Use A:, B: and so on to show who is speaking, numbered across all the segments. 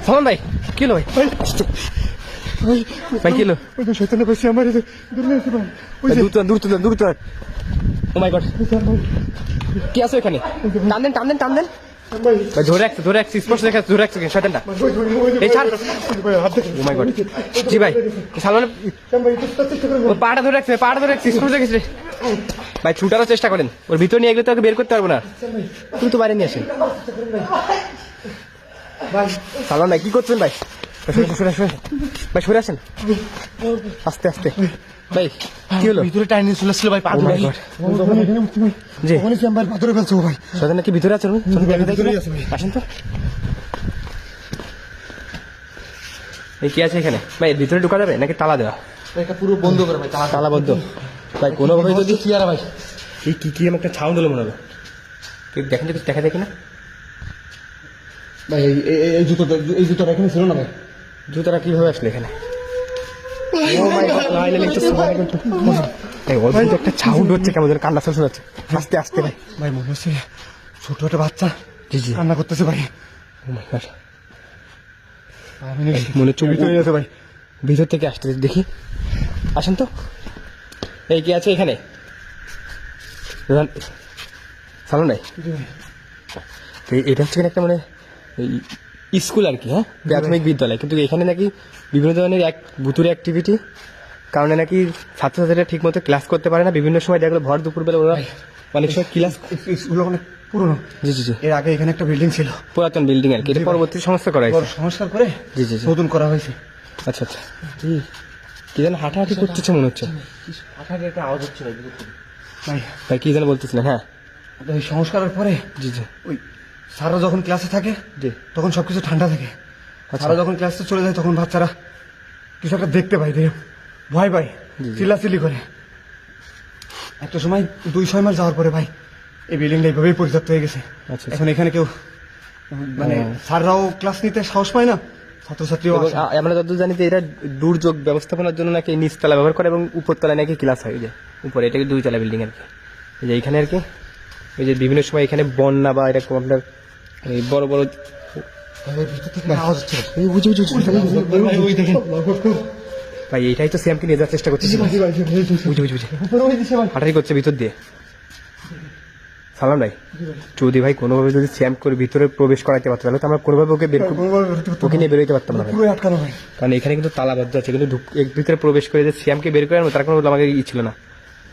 A: সালমান ভাই কি হলো ভাই? ভাই কি হলো?
B: শয়তানের পাশে আমার
A: দূর ও মাই গড, কি আছে এখানে? টান দেন ভাই, ধরে রাখছি স্পষ্ট দেখা ধরে রাখছি শয়তানটা। এই ছাড়। ও মাই গড, জি ভাই সালমান ওর পাটা ধরে রাখছি স্পষ্ট দেখেছি ভাই। ছুটারও চেষ্টা করেন, ওর ভিতর নিয়ে গেলে তো ওকে বের করতে পারবো না। তুমি তো বাইরে নিয়ে আসেন সালমান ভাই, কি করছেন ভাই? ভাই সরে আসেন আস্তে ভাই। কি হলো?
B: ভিতরে টাইনি চলে আসছিল ভাই।
A: জি
B: চেম্বার পাথরে ফেলছো ভাই।
A: শয়তান নাকি ভিতরে আছে? আসেন তো। এই কি আছে এখানে ভাই? ভিতরে ঢোকা যাবে নাকি তালা দেওয়া?
B: এটা পুরো বন্ধ করে ভাই,
A: তালা বদ্ধ ভাই। কোনোভাবে যদি
B: কি আর ভাই
A: কি আমার একটা সাউন্ড হলো মনে হবে। দেখেন তো, দেখা দেখি না
B: ভাই। এই জুতোটা এখানে ছিল না ভাই।
A: জুতারা কিভাবে আসলে এখানে? একটা সাউন্ড হচ্ছে কেমন যেন, কান্না শোনা যাচ্ছে আস্তে ভাই।
B: ভাই মনে হচ্ছে ছোট একটা বাচ্চা
A: জি
B: কান্না করতেছে ভাই।
A: মনে হচ্ছে
B: ভিতরে আছে ভাই।
A: ভিতর থেকে আসতেছে, দেখি আসেন তো। এই কি আছে এখানে? সালমান ভাই, এটা হচ্ছে একটা মানে স্কুল আর কি, হ্যাঁ প্রাথমিক বিদ্যালয়, কিন্তু এখানে নাকি বিভিন্ন ধরনের ভুতুরে অ্যাক্টিভিটি কারণে নাকি ছাত্রছাত্রীরা ঠিক মতো ক্লাস করতে পারে না। বিভিন্ন সময় দেখলো ভর দুপুরবেলা ওরা অনেক সময় ক্লাস।
B: স্কুলটা অনেক পুরনো।
A: জি
B: এর আগে এখানে একটা বিল্ডিং ছিল,
A: পুরাতন বিল্ডিং আর কি। এটা পরবর্তী সংস্কার করা হয়েছে,
B: সংস্কার করে
A: জি
B: নতুন করা হয়েছে।
A: আচ্ছা কি যেন হাঁটাহাঁটি করতেছে মনে হচ্ছে।
B: হাঁটাহাঁটি একটা আওয়াজ হচ্ছে ভাই।
A: ভাই কি যেন বলতেছিলেন? হ্যাঁ
B: ওই সংস্কারের পরে
A: জি
B: ওই স্যাররা যখন ক্লাসে থাকে
A: জি
B: তখন সবকিছু ঠান্ডা থাকে। স্যাররা যখন ক্লাসে চলে যায় তখন বাচ্চারা কিছু একটা দেখতে পায়, ভয় পায়, চিল্লাচিল্লি করে। একটা সময় 200 মাইল যাওয়ার পরে ভাই এই বিল্ডিংটা এইভাবেই পরিত্যক্ত হয়ে গেছে।
A: আচ্ছা
B: এখন এখানে কেউ মানে স্যাররাও ক্লাস নিতে সাহস পায় না, ছাত্রছাত্রীও আসে না।
A: আমরা যতদূর জানি যে এরা দুর্যোগ ব্যবস্থাপনার জন্য নাকি নিচতলা ব্যবহার করে এবং উপরতলায় নাকি ক্লাস হয়। যে উপরে এটাকে 2 তলা বিল্ডিং আর কি। এই যে এইখানে আর কি এই যে বিভিন্ন সময় এখানে বন্যা বা এরকম আপনার এই বড় ভাই এইটাই তো সিএমকে নিয়ে যাওয়ার চেষ্টা করতেছি। হাঁটারি করছে ভিতর দিয়ে। সালাম ভাই, যদি ভাই কোনোভাবে যদি স্যাম করে ভিতরে প্রবেশ করাইতে পারতো তাহলে তো আমরা কোনোভাবে ওকে নিয়ে বেরোতে পারতাম না ভাই। কারণ এখানে কিন্তু তালাবদ্ধ আছে, কিন্তু ভিতরে প্রবেশ করে যে স্যামকে বের করে আনবো তার কোনো আমাকে ছিল না,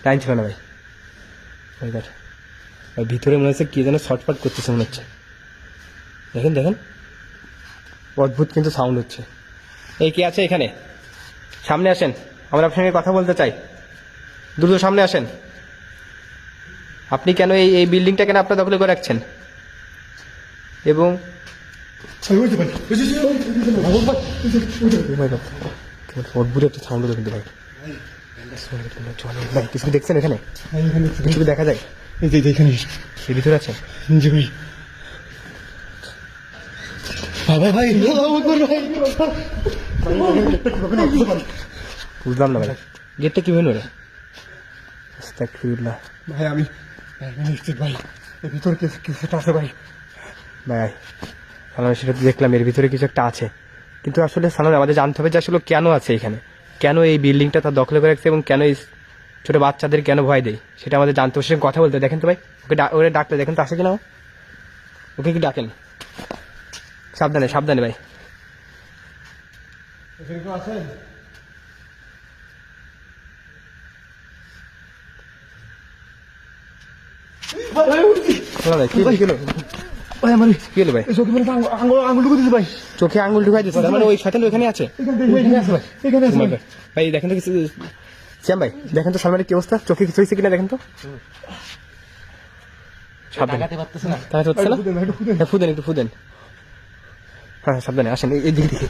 A: টাইম ছিল না ভাই। ভিতরে মনে হচ্ছে কি যেন শর্টপাট করতেছে মনে হচ্ছে। দেখেন অদ্ভুত কিন্তু সাউন্ড হচ্ছে। এই কি আছে এখানে? সামনে আসেন, আমরা আপনার সঙ্গে কথা বলতে চাই। দ্রুত সামনে আসেন। আপনি কেন এই বিল্ডিংটা কেন আপনার দখলে করে রাখছেন? এবং অদ্ভুত একটা সাউন্ড হলো কিন্তু ভাই। কিছু দেখছেন এখানে? কিছু দেখা যায়?
B: এখানে
A: এর ভিতরে আছে?
B: জি ভাই। ভাই
A: বুঝলাম না ভাই, গেটটা কি হলো রে?
B: ভাই আমি ভাই এর ভিতরে কিছু একটা আছে ভাই।
A: ভাই সালাম, সেটা তো দেখলাম এর ভিতরে কিছু একটা আছে, কিন্তু আসলে সালাম আমাদের জানতে হবে যে আসলে কেন আছে এখানে, কেন এই বিল্ডিংটা তার দখলে করে রাখছে এবং কেন এই ছোট বাচ্চাদের কেন ভয় দেয় সেটা আমাদের জানতে হবে। সেটা কথা বলতে দেখেন তো ভাই, ওকে ডাকলে দেখেন তো আসে কিনা। ওকে কি ডাকেন? সাবধানে ভাই। চোখে আঙুল ঢুকাই দিচ্ছে, মানে ওই শয়তান ওইখানে আছে ভাই। দেখেন তো কিছু শ্যাম ভাই, দেখেন তো সালমানের কি অবস্থা, চোখে কিছু হয়েছে কিনা দেখেন তো। ফুদেন একটু ফুদেন। হ্যাঁ সাবধানে আসেন, এই দিকে দিকে।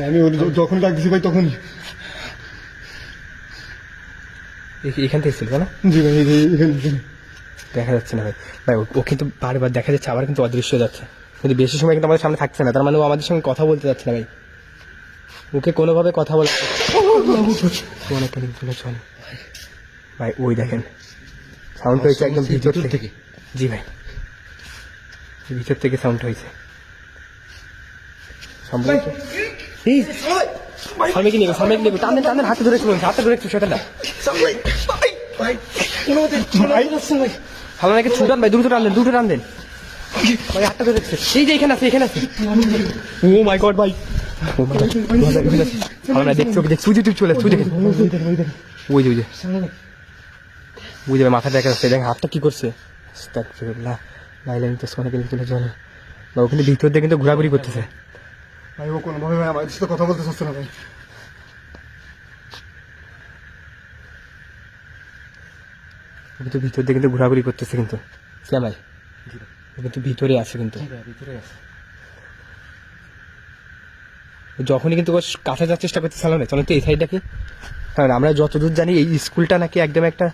B: আমি যখন ডাকছি ভাই তখন
A: এখান থেকে ছিল না?
B: জি ভাই এখানে
A: দেখা যাচ্ছে না ভাই। ও কিন্তু বারবার দেখা যাচ্ছে, আবার কিন্তু অদৃশ্য হয়ে যাচ্ছে। কিন্তু বেশি সময় কিন্তু আমাদের সামনে থাকছে না, তার মানে ও আমাদের সঙ্গে কথা বলতে যাচ্ছে না ভাই। ওকে কোনোভাবে কথা বলে ভাই। ওই দেখেন সাউন্ড হয়েছে একদম ভিতর থেকে। জি ভাই ভিতর থেকে সাউন্ড হয়েছে সম্ভবত। এই সালমাইকে নিয়ে গো, সালমাইকে নিয়ে গো, টান দেন, হাতে ধরে চলুন, হাতে ধরে শয়তানটা। সালমাইকে ছুটান ভাই, দ্রুত টান দেন ভাই, হাতটা ধরে রেখেছে। এই যে এখানে আছে। ও মাই গড ভাই, সালমাই দেখছি, ওকে দেখছি, চলে আসছে, দেখেন ওই যে ভাই মাথা দেখা যাচ্ছে, দেখেন হাতটা কি করছে। লাইলাম তো সোনা কিনে চলে চলে বা ওখানে ভিতর দিয়ে কিন্তু ঘোরাঘুরি করতেছে।
B: ভাই ও কোনোভাবে ভাই আমার সাথে কথা বলতে চাচ্ছে না ভাই।
A: কিন্তু ভিতর দিয়ে কিন্তু ঘোরাঘুরি করতেছে কিন্তু শ্যাম ভাই, ও কিন্তু ভিতরে আছে কিন্তু যখনই কিন্তু ও কাছে যাওয়ার চেষ্টা করতে চালানো না। চলো তো এই সাইডটা কি, কারণ আমরা যতদূর জানি এই স্কুলটা নাকি একদম একটা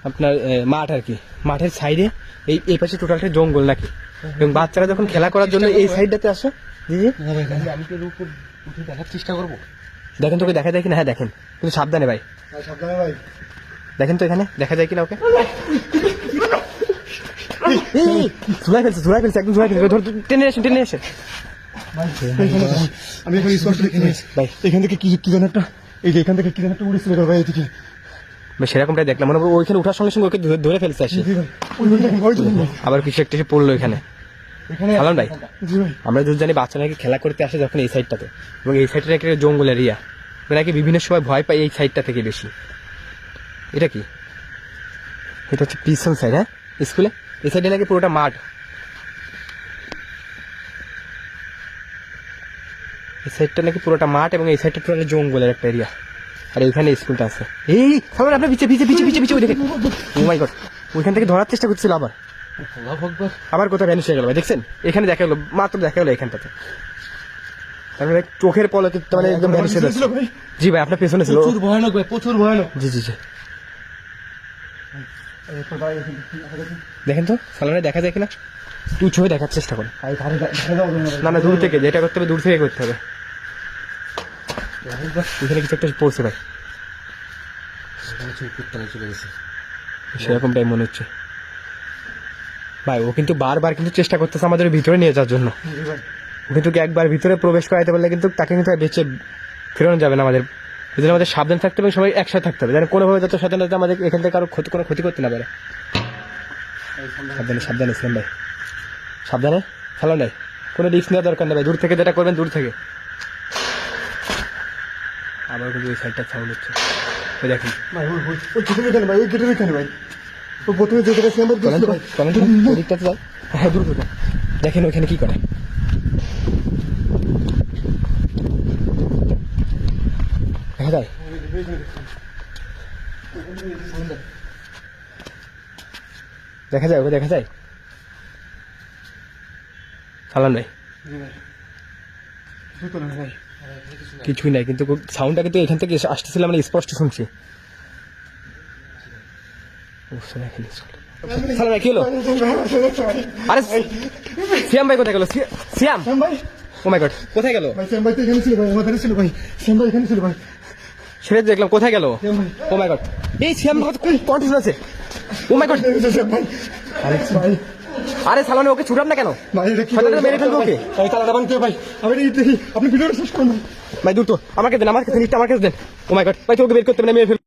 A: আপনার মাঠ আর কি, মাঠের সাইডে এই পাশে টোটালটা জঙ্গল নাকি, এবং বাচ্চারা যখন খেলা করার জন্য এই সাইডটাতে আসে। জি
B: আমি তো উপর উঠে দেখার চেষ্টা করবো।
A: দেখেন তোকে দেখা যায় কিনা, হ্যাঁ দেখেন, কিন্তু সাবধানে ভাই,
B: সাবধানে ভাই।
A: দেখেন তো এখানে দেখা যায় কিনা ওকে। ঝুলাই ফেলছে একদম ঝুলাই ফেলছে, টেনে আসেন
B: আমি এখন স্পষ্ট দেখে নিয়েছি
A: ভাই।
B: এখান থেকে কি যেন একটা, এই যে এখান থেকে কি যেন একটা উড়েছিল ভাই এদিকে।
A: ভাই সেরকমটাই দেখলাম, মনে হয় ওইখানে ওঠার সঙ্গে সঙ্গে ওকে ধরে ফেলছে আসি, আবার কিছু একটা এসে পড়লো এখানে। সালাম ভাই, আমরা যদি জানি বাচ্চা নাকি খেলা করতে আসে যখন এই সাইডটাতে, এবং এই সাইডটা একটা জঙ্গল এরিয়া, নাকি বিভিন্ন সময় ভয় পায় এই সাইডটা থেকে বেশি। এটা কি, এটা হচ্ছে পিছন সাইড, হ্যাঁ স্কুলে এই সাইডে নাকি পুরোটা মাঠ, এই সাইডটা নাকি পুরোটা মাঠ, এবং এই সাইডটা পুরো জঙ্গলের একটা এরিয়া, আর এইখানে স্কুলটা আছে। এই সালাম আপনার পিছিয়ে ওই দেখে, ও মাই গড, ওইখান থেকে ধরার চেষ্টা করছিল, আবার কোথায় ভ্যানিশ হয়ে গেল ভাই, দেখছেন এখানে দেখা গেলো, মাত্র দেখা গেলো এখানটাতে, তারপরে চোখের পলকে মানে একদম ভ্যানিশ হয়ে যাচ্ছে। জি ভাই আপনার পেছনে ছিল,
B: প্রচুর ভয়ানক ভাই, প্রচুর ভয়ানক।
A: জি দেখেন তো সালামে দেখা যায় কিনা, তুই ছবি দেখার চেষ্টা কর। না দূর থেকে, যেটা করতে হবে দূর থেকে করতে হবে। এখানে কিছু একটা পড়ছে ভাই, সেরকমটাই মনে হচ্ছে ভাই। ও কিন্তু বারবার কিন্তু চেষ্টা করতেছে আমাদের ভিতরে নিয়ে যাওয়ার জন্য, ও কিন্তু একবার ভিতরে প্রবেশ করাইতে পারলে কিন্তু তাকে কিন্তু বেঁচে ফেরানো যাবে না। আমাদের এই জন্য আমাদের সাবধান থাকতে হবে, সবাই একসাথে থাকতে হবে, যেন কোনোভাবে যত সাবধান যাতে আমাদের এখান থেকে কারো কোনো ক্ষতি করতে না পারে। সাবধানে ইসলাম ভাই, সাবধানে খেলা নেই, কোনো রিস্ক নেওয়ার দরকার নেই ভাই, দূর থেকে যেটা করবেন দূর থেকে। আবার কিন্তু ওই সাইডটা সাউন্ড হচ্ছে, ওই দেখেন
B: ভাই ওই গেটের এখানে ভাই, ওই গেটের এখানে ভাই, ও প্রথমে যে জায়গায় চেম্বার দিয়েছিল ভাই,
A: ওদিকটাতে যাও, হ্যাঁ দূর দেখেন ওইখানে কি করে। দেখা যায় ওকে দেখা যায় সালাম ভাই, কিছুই নাই কিন্তু সাউন্ডটা কিন্তু এখান থেকে আসতেছিল, মানে স্পষ্ট শুনছি। সালাম ভাই কি হলো, আরে সিয়াম ভাই কোথায় গেল, সিয়াম
B: ভাই,
A: ও মাই গড কোথায় গেল
B: ভাই শ্যাম ভাই তো এখানে ছিল ভাই, আমার ধারে ছিল ভাই, শ্যাম ভাই এখানে ছিল ভাই,
A: সেটা দেখলাম, কোথায় গেল, ও মাই গড, এই সিয়াম কন্টিনিউ আছে, ও মাই গড
B: ভাই ভাই।
A: আরে সালামে ওকে ছুটান না কেন
B: ভাই এটা কি
A: মেরে ফেলবো ওকে,
B: ভাই তালাটা বানতে ভাই, আমি দেখি আপনি ভিডিওটা শেষ করুন
A: ভাই দূর তো আমাকে দেন, আমার কাছে নিতে, আমার কাছে দেন, ও মাই গড ভাই তোকে বের করতে হবে না, মেরে ফেলবো।